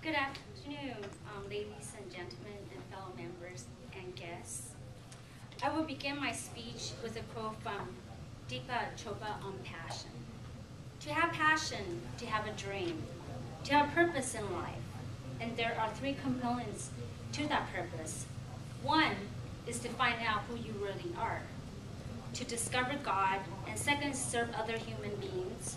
Good afternoon, ladies and gentlemen and fellow members and guests. I will begin my speech with a quote from Deepak Chopra on passion. To have passion, to have a dream, to have purpose in life. And there are three components to that purpose. One is to find out who you really are, to discover God, and second, serve other human beings,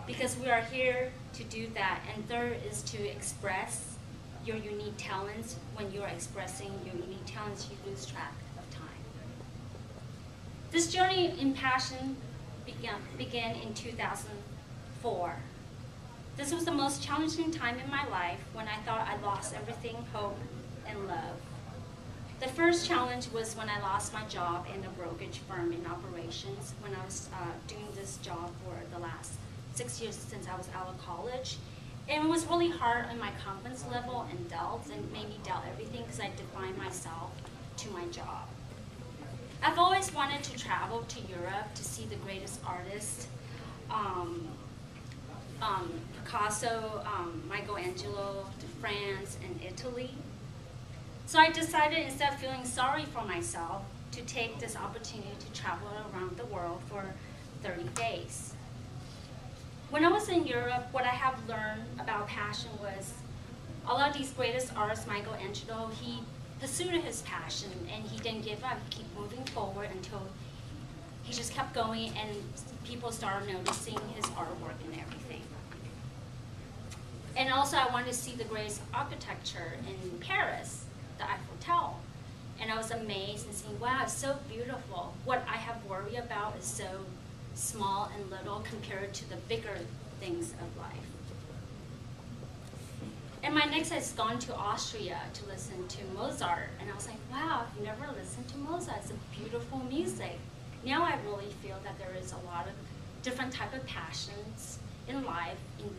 because we are here to do that. And third is to express your unique talents. When you are expressing your unique talents, you lose track of time. This journey in passion began in 2004. This was the most challenging time in my life when I thought I lost everything, hope, and love. The first challenge was when I lost my job in a brokerage firm in operations, when I was doing this job for the last 6 years since I was out of college. And it was really hard on my confidence level and doubts, and made me doubt everything because I defined myself to my job. I've always wanted to travel to Europe to see the greatest artists, Picasso, Michelangelo, to France and Italy. So I decided, instead of feeling sorry for myself, to take this opportunity to travel around the world for 30 days. When I was in Europe, what I have learned about passion was a lot of these greatest artists, Michelangelo, he pursued his passion and he didn't give up. He kept moving forward until he just kept going, and people started noticing his artwork and everything. And also I wanted to see the greatest architecture in Paris, the Eiffel Tower. And I was amazed and seeing, wow, it's so beautiful. What I have worried about is so small and little compared to the bigger things of life. And my next has gone to Austria to listen to Mozart. And I was like, wow, I've never listened to Mozart. It's a beautiful music. Now I really feel that there is a lot of different type of passions in life, in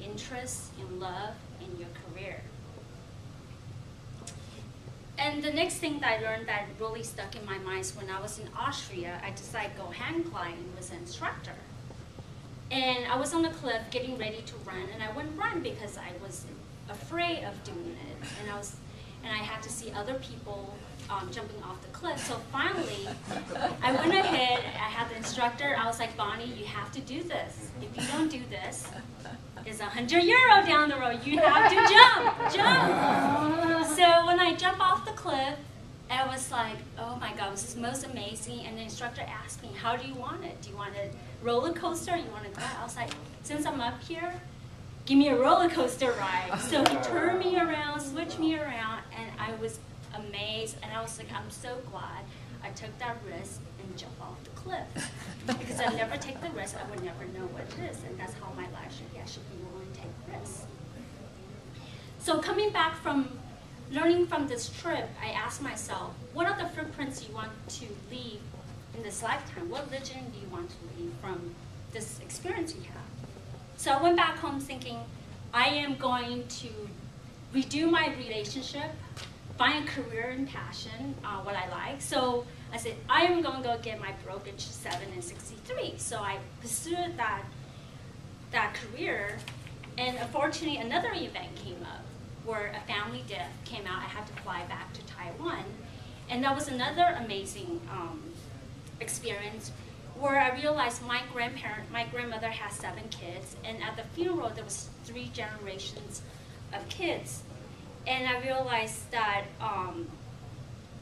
interests, in love, in your career. And the next thing that I learned that really stuck in my mind is when I was in Austria, I decided to go hang gliding with an instructor. And I was on the cliff getting ready to run, and I wouldn't run because I was afraid of doing it. And I had to see other people jumping off the cliff. So finally, I went ahead, I had the instructor, I was like, Bonnie, you have to do this. If you don't do this, it's €100 down the road. You have to jump. So when I jumped off the cliff, I was like, oh my God, this is most amazing. And the instructor asked me, how do you want it? Do you want a roller coaster? You want to go? I was like, since I'm up here, give me a roller coaster ride. So he turned me around, switched me around, and I was amazed. And I was like, I'm so glad I took that risk and jumped off the cliff. Because I never take the risk, I would never know what it is. And that's how my life should be. I should be willing to take risks. So coming back from learning from this trip, I asked myself, what are the footprints you want to leave in this lifetime? What legend do you want to leave from this experience you have? So I went back home thinking, I am going to redo my relationship, find a career and passion, what I like. So I said, I am going to go get my brokerage 7 and 63. So I pursued that career, and unfortunately another event came up where a family death came out. I had to fly back to Taiwan. And that was another amazing experience where I realized my grandmother has 7 kids, and at the funeral there was 3 generations of kids. And I realized that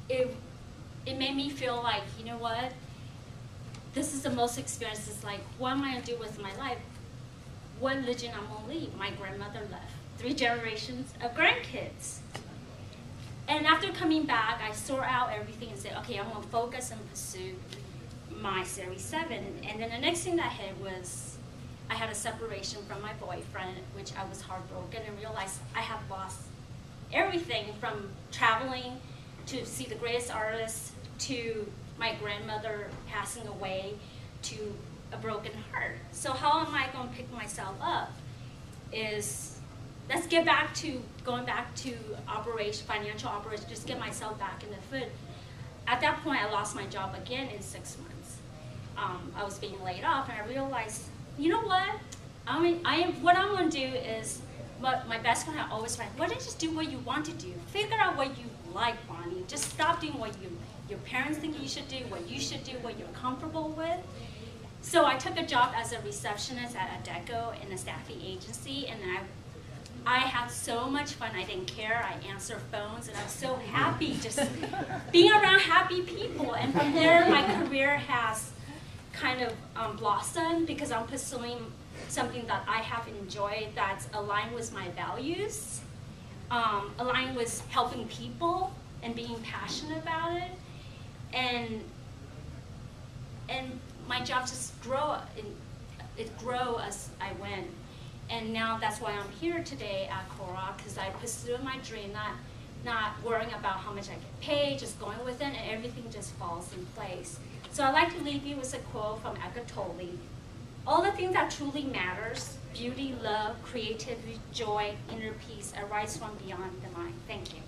it made me feel like, you know what, this is the most experiences, like, what am I gonna do with my life? What legend I'm gonna leave? My grandmother left 3 generations of grandkids. And after coming back, I sort out everything and said, okay, I'm gonna focus and pursue my Series 7. And then the next thing that I had was, I had a separation from my boyfriend, which I was heartbroken and realized I have lost everything from traveling to see the greatest artists, to my grandmother passing away, to a broken heart. So how am I going to pick myself up? Let's get back to going back to financial operation, just get myself back in the foot. At that point, I lost my job again in 6 months. I was being laid off, and I realized, you know what? What I'm going to do is but my best friend had always said, why don't you just do what you want to do? Figure out what you like, Bonnie. Just stop doing what your parents think you should do, what you should do, what you're comfortable with. So I took a job as a receptionist at Adecco in a staffing agency, and I had so much fun. I didn't care. I answered phones, and I was so happy just being around happy people. And from there, my career has kind of blossomed because I'm pursuing something that I have enjoyed that's aligned with my values, aligned with helping people and being passionate about it. And my job just it grew as I went. And now that's why I'm here today at Cora, because I pursue my dream, not worrying about how much I get paid, just going with it, and everything just falls in place. So I'd like to leave you with a quote from Eckhart Tolle. All the things that truly matters, beauty, love, creativity, joy, inner peace, arise from beyond the mind. Thank you.